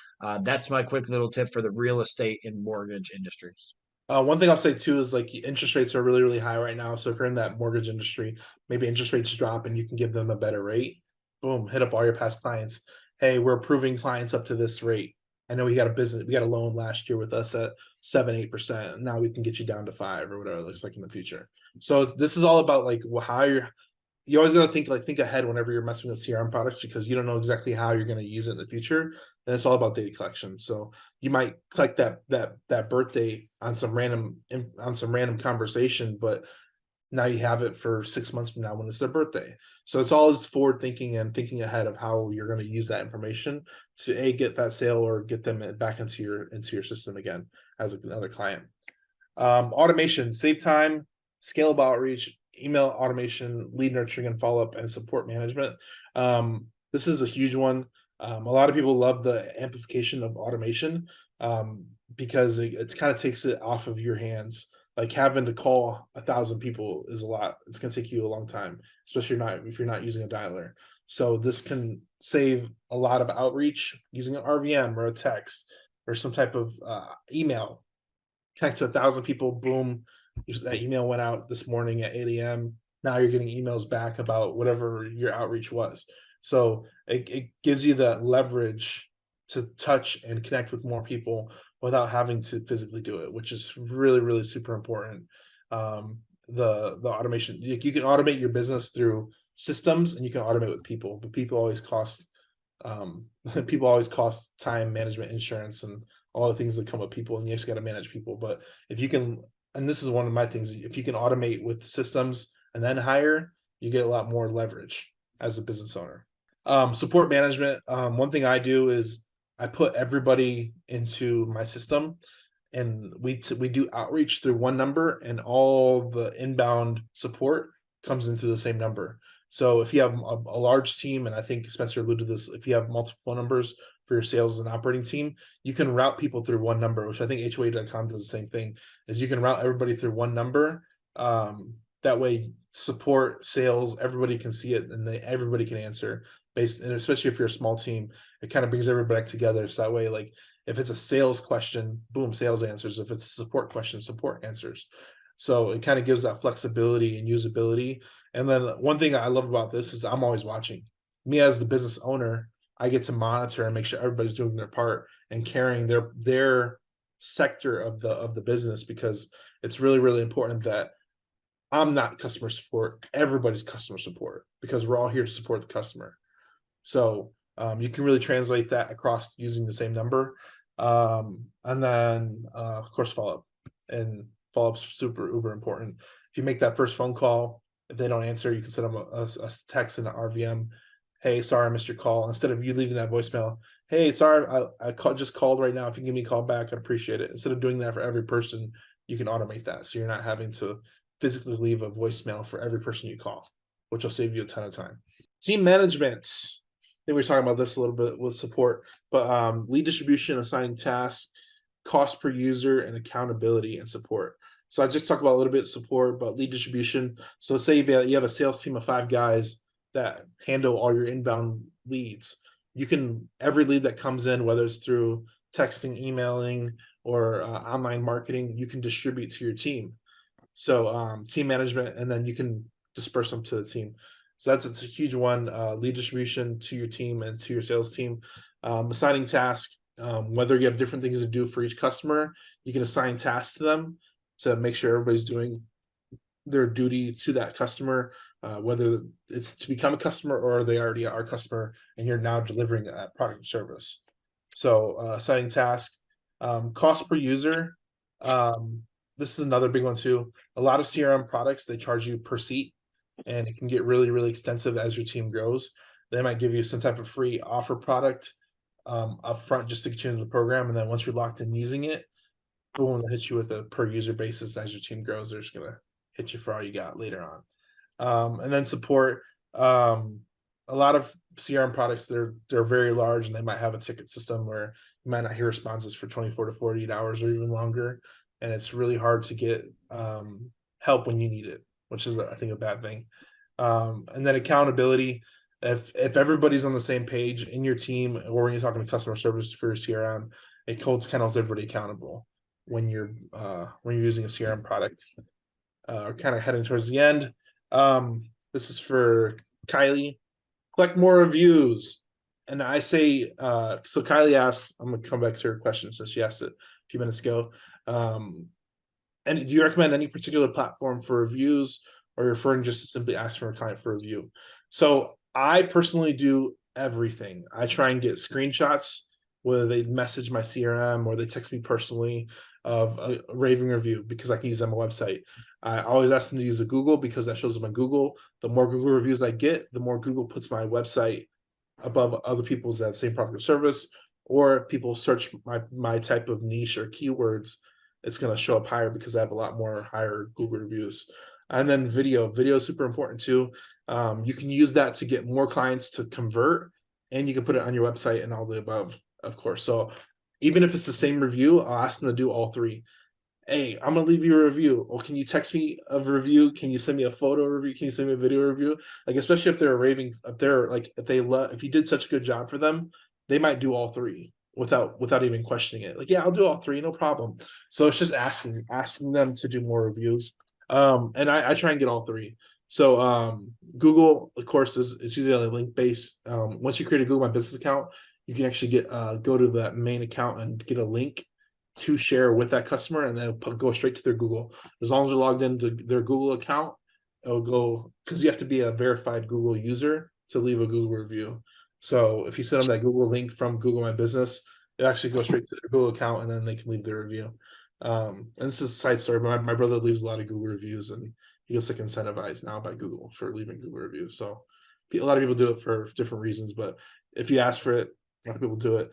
that's my quick little tip for the real estate and mortgage industries. One thing I'll say too is like interest rates are really, really high right now. So if you're in that mortgage industry, maybe interest rates drop and you can give them a better rate. Boom, hit up all your past clients. Hey, we're approving clients up to this rate. I know we got a loan last year with us at 7-8%. Now we can get you down to 5 or whatever it looks like in the future. So this is all about like how you always got to think ahead whenever you're messing with CRM products because you don't know exactly how you're going to use it in the future. And it's all about data collection. So you might collect that birthday on some random conversation, but now you have it for 6 months from now when it's their birthday. So it's always forward thinking and thinking ahead of how you're going to use that information to get that sale or get them back into your system again as another client. Automation, save time, scalable outreach, email automation, lead nurturing and follow-up, and support management. This is a huge one. A lot of people love the amplification of automation because it kind of takes it off of your hands. Like having to call 1,000 people is a lot. It's going to take you a long time, especially if you're not using a dialer. So this can save a lot of outreach using an RVM or a text or some type of email. Connect to 1,000 people. Boom, that email went out this morning at 8 a.m. Now you're getting emails back about whatever your outreach was. So it gives you the leverage to touch and connect with more people without having to physically do it, which is really, really super important. The automation, you can automate your business through systems and you can automate with people, but people always cost time, management, insurance, and all the things that come with people, and you just got to manage people. But if you can, and this is one of my things, if you can automate with systems and then hire, you get a lot more leverage as a business owner. Support management. One thing I do is I put everybody into my system and we do outreach through one number and all the inbound support comes into the same number. So if you have a large team, and I think Spencer alluded to this, if you have multiple numbers for your sales and operating team, you can route people through one number, which I think HOA.com does the same thing, is you can route everybody through one number. That way support, sales, everybody can see it and everybody can answer and especially if you're a small team, it kind of brings everybody back together. So that way, like if it's a sales question, boom, sales answers. If it's a support question, support answers. So it kind of gives that flexibility and usability. And then one thing I love about this is I'm always watching. Me as the business owner, I get to monitor and make sure everybody's doing their part and carrying their sector of the business, because it's really, really important that I'm not customer support. Everybody's customer support because we're all here to support the customer. So you can really translate that across using the same number. And then, of course, follow-up. And follow-up's super, uber important. If you make that first phone call, if they don't answer, you can send them a text in an RVM. Hey, sorry, I missed your call. Instead of you leaving that voicemail, hey, sorry, I just called right now. If you can give me a call back, I'd appreciate it. Instead of doing that for every person, you can automate that. So you're not having to physically leave a voicemail for every person you call, which will save you a ton of time. Team management. I think we were talking about this a little bit with support, but lead distribution, assigning tasks, cost per user, and accountability and support. So I just talked about a little bit of support, but lead distribution. So say you have a sales team of 5 guys that handle all your inbound leads. You can, every lead that comes in, whether it's through texting, emailing, or online marketing, you can distribute to your team. So team management, and then you can disperse them to the team. So it's a huge one. Lead distribution to your team and to your sales team. Assigning tasks, whether you have different things to do for each customer, you can assign tasks to them to make sure everybody's doing their duty to that customer, whether it's to become a customer or they already are a customer and you're now delivering a product or service. So assigning tasks, cost per user. This is another big one too. A lot of CRM products, they charge you per seat, and it can get really, really extensive as your team grows. They might give you some type of free offer product up front just to get you into the program. And then once you're locked in using it, boom, they'll hit you with a per user basis. As your team grows, they're just gonna hit you for all you got later on. And then support. A lot of CRM products, they're very large and they might have a ticket system where you might not hear responses for 24 to 48 hours or even longer. And it's really hard to get help when you need it, which is, I think, a bad thing. And then accountability. If everybody's on the same page in your team, or when you're talking to customer service for your CRM, it holds everybody accountable when you're using a CRM product. Kind of heading towards the end. This is for Kylie. Collect more reviews. And I say, so Kylie asks, I'm gonna come back to her question since she asked it a few minutes ago. And do you recommend any particular platform for reviews, or you're referring just to simply ask for a client for review? So I personally do everything. I try and get screenshots, whether they message my CRM or they text me personally, of a raving review, because I can use them on my website. I always ask them to use a Google because that shows them on Google. The more Google reviews I get, the more Google puts my website above other people's that have same product or service, or if people search my type of niche or keywords, it's going to show up higher because I have a lot more higher Google reviews. And then video is super important too. You can use that to get more clients to convert, and you can put it on your website and all the above, of course. So even if it's the same review, I'll ask them to do all three. Hey, I'm gonna leave you a review. Or can you text me a review? Can you send me a photo review? Can you send me a video review? Like, especially if they're raving, if they're like, if you did such a good job for them, they might do all three without even questioning it. Like, yeah, I'll do all three, no problem. So it's just asking them to do more reviews. And I try and get all three. So Google, of course, is usually a link base. Once you create a Google My Business account, you can actually go to that main account and get a link to share with that customer, and then go straight to their Google. As long as they're logged into their Google account, it'll go, because you have to be a verified Google user to leave a Google review. So if you send them that Google link from Google My Business, it actually goes straight to their Google account, and then they can leave their review. And this is a side story, but my brother leaves a lot of Google reviews, and he gets like incentivized now by Google for leaving Google reviews. So a lot of people do it for different reasons, but if you ask for it, a lot of people do it.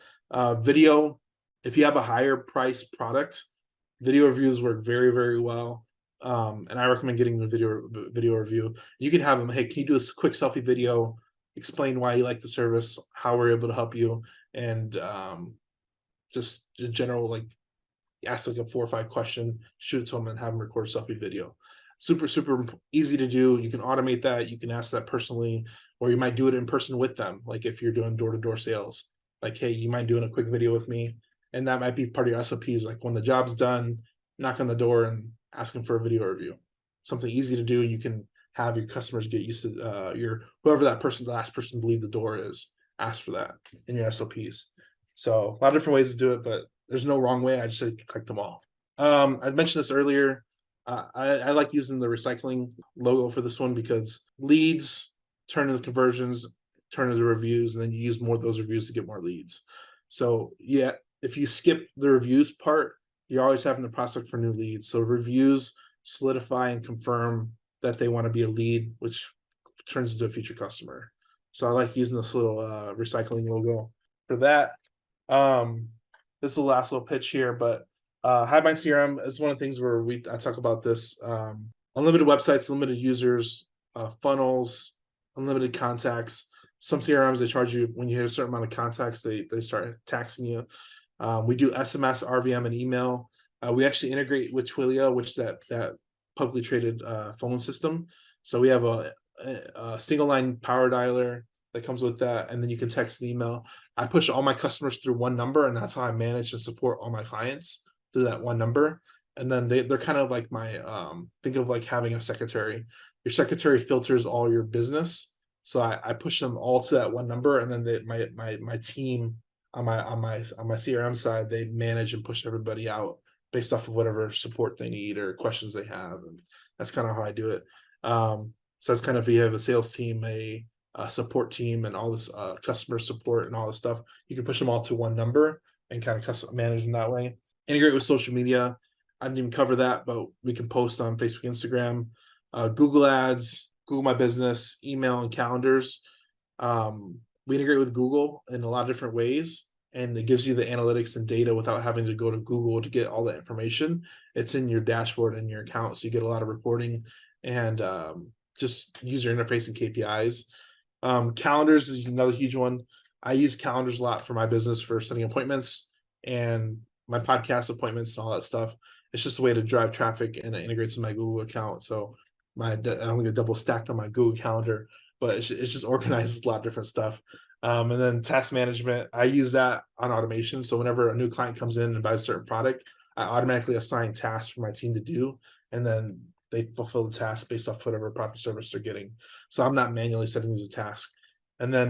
Video, if you have a higher price product, video reviews work very, very well. And I recommend getting the video review. You can have them, hey, can you do a quick selfie video, explain why you like the service, how we're able to help you, and just general, like, ask like a 4 or 5 question, shoot it to them, and have them record a selfie video. Super, super easy to do. You can automate that. You can ask that personally, or you might do it in person with them. Like if you're doing door-to-door sales, like, hey, you mind doing a quick video with me? And that might be part of your SOPs. Like when the job's done, knock on the door and ask them for a video review. Something easy to do. You can have your customers get used to whoever that person, the last person to leave the door is, ask for that in your SOPs. So a lot of different ways to do it, but there's no wrong way. I just say click them all. I mentioned this earlier. I like using the recycling logo for this one because leads turn into conversions, turn into reviews, and then you use more of those reviews to get more leads. So yeah, if you skip the reviews part, you're always having the prospect for new leads. So reviews solidify and confirm that they want to be a lead, which turns into a future customer. So I like using this little recycling logo for that. This is the last little pitch here, but Highbind CRM is one of the things where I talk about this. Unlimited websites, limited users, funnels, unlimited contacts. Some CRMs, they charge you when you hit a certain amount of contacts, they start taxing you. We do SMS, RVM, and email. We actually integrate with Twilio, which is that publicly traded phone system. So we have a single line power dialer that comes with that, and then you can text and email. I push all my customers through one number, and that's how I manage and support all my clients through that one number. And then they're kind of like my think of like having a secretary. Your secretary filters all your business So I push them all to that one number, and then my team on my CRM side, they manage and push everybody out based off of whatever support they need or questions they have, and that's kind of how I do it. So that's kind of, if you have a sales team, a support team, and all this customer support and all this stuff, you can push them all to one number and kind of custom manage them that way. Integrate with social media. I didn't even cover that, but we can post on Facebook, Instagram, Google Ads, Google My Business, email, and calendars. We integrate with Google in a lot of different ways, and it gives you the analytics and data without having to go to Google to get all that information. It's in your dashboard and your account, so you get a lot of reporting and just user interface and KPIs. Calendars is another huge one. I use calendars a lot for my business for setting appointments and my podcast appointments and all that stuff. It's just a way to drive traffic, and it integrates in my Google account. So I don't get double stacked on my Google Calendar, but it's just organizes a lot of different stuff. And then task management, I use that on automation. So whenever a new client comes in and buys a certain product, I automatically assign tasks for my team to do, and then they fulfill the task based off whatever product or service they're getting. So I'm not manually setting these as a task. And then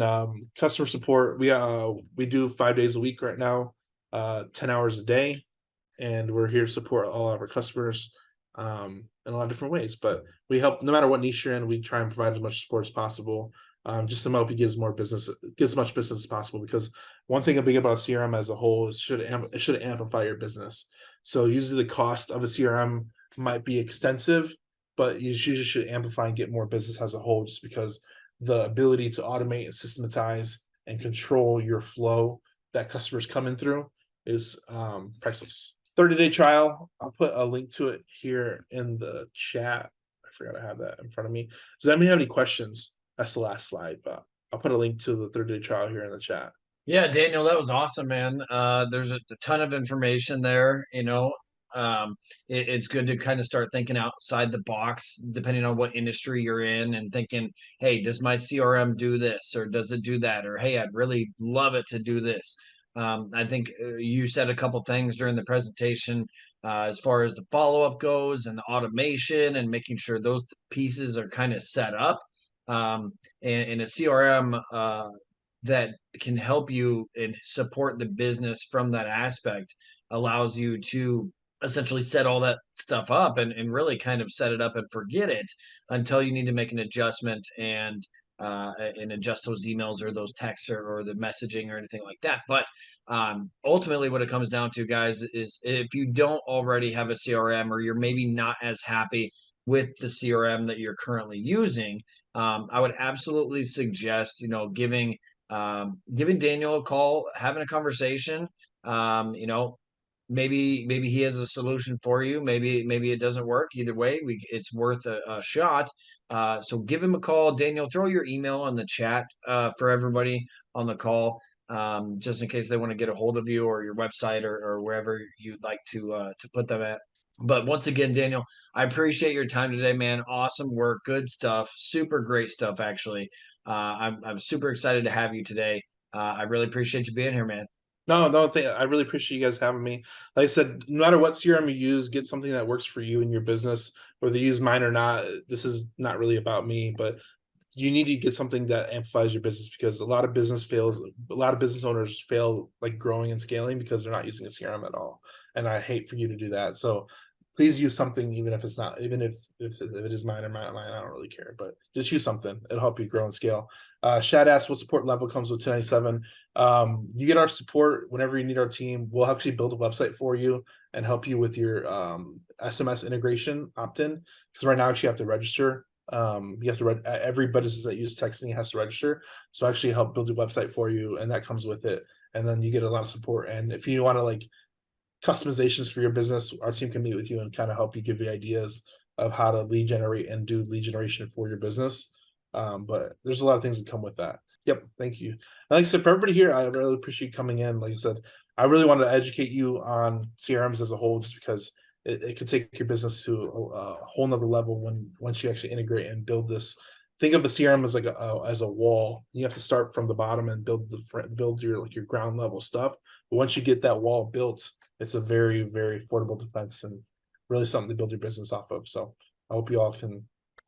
customer support, we do 5 days a week right now, 10 hours a day, and we're here to support all of our customers in a lot of different ways. But we help, no matter what niche you're in, we try and provide as much support as possible, just to help you get as much business as possible. Because one thing big about CRM as a whole is it should amplify your business. So usually the cost of a CRM might be extensive, but you usually should amplify and get more business as a whole, just because the ability to automate and systematize and control your flow that customers coming through is priceless. 30-day trial, I'll put a link to it here in the chat. I forgot I have that in front of me. Does anybody have any questions? That's the last slide, but I'll put a link to the 30-day trial here in the chat. Yeah, Daniel, that was awesome, man. There's a ton of information there. It's good to kind of start thinking outside the box, depending on what industry you're in, and thinking, hey, does my CRM do this, or does it do that, or hey, I'd really love it to do this. I think you said a couple things during the presentation, as far as the follow-up goes and the automation and making sure those pieces are kind of set up. And a CRM that can help you and support the business from that aspect allows you to essentially set all that stuff up and really kind of set it up and forget it until you need to make an adjustment and adjust those emails or those texts or the messaging or anything like that. But ultimately what it comes down to, guys, is if you don't already have a CRM, or you're maybe not as happy with the CRM that you're currently using, I would absolutely suggest, giving Daniel a call, having a conversation. Maybe he has a solution for you. Maybe it doesn't work. Either way, it's worth a shot. So give him a call. Daniel, throw your email in the chat for everybody on the call, just in case they want to get a hold of you, or your website, or wherever you'd like to put them at. But once again, Daniel, I appreciate your time today, man. Awesome work, good stuff, super great stuff, actually. I'm super excited to have you today. I really appreciate you being here, man. No, I really appreciate you guys having me. Like I said, no matter what CRM you use, get something that works for you and your business, whether you use mine or not. This is not really about me, but you need to get something that amplifies your business, because a lot of business owners fail, like growing and scaling, because they're not using a CRM at all. And I hate for you to do that. So please use something, even if it's not, even if it is mine or mine, I don't really care, but just use something. It'll help you grow and scale. Shad asked what support level comes with 1097. You get our support whenever you need our team. We'll actually build a website for you and help you with your SMS integration opt-in, because right now actually you have to register. You have to every business that uses texting has to register. So actually help build a website for you, and that comes with it. And then you get a lot of support. And if you want to like customizations for your business, our team can meet with you and kind of help you, give you ideas of how to lead generate and do lead generation for your business. But there's a lot of things that come with that. Yep. Thank you. And like I said, for everybody here, I really appreciate coming in. Like I said, I really wanted to educate you on CRMs as a whole, just because it could take your business to a whole nother level once you actually integrate and build this. Think of the CRM as like as a wall. You have to start from the bottom and build your ground level stuff. But once you get that wall built, it's a very, very affordable defense, and really something to build your business off of. So I hope you all can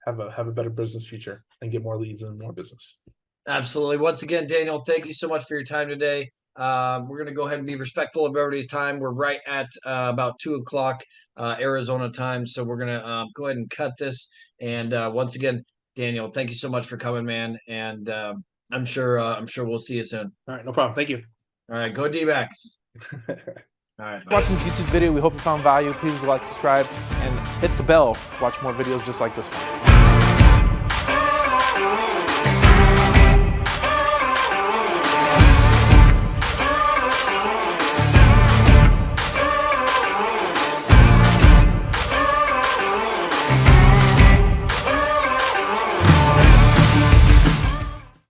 have a better business future and get more leads and more business. Absolutely. Once again, Daniel, thank you so much for your time today. We're going to go ahead and be respectful of everybody's time. We're right at about 2 o'clock Arizona time. So we're going to go ahead and cut this. And once again, Daniel, thank you so much for coming, man. And I'm sure we'll see you soon. All right, no problem. Thank you. All right, go D-backs. All right. Watching this YouTube video, we hope you found value. Please like, subscribe, and hit the bell. Watch more videos just like this one.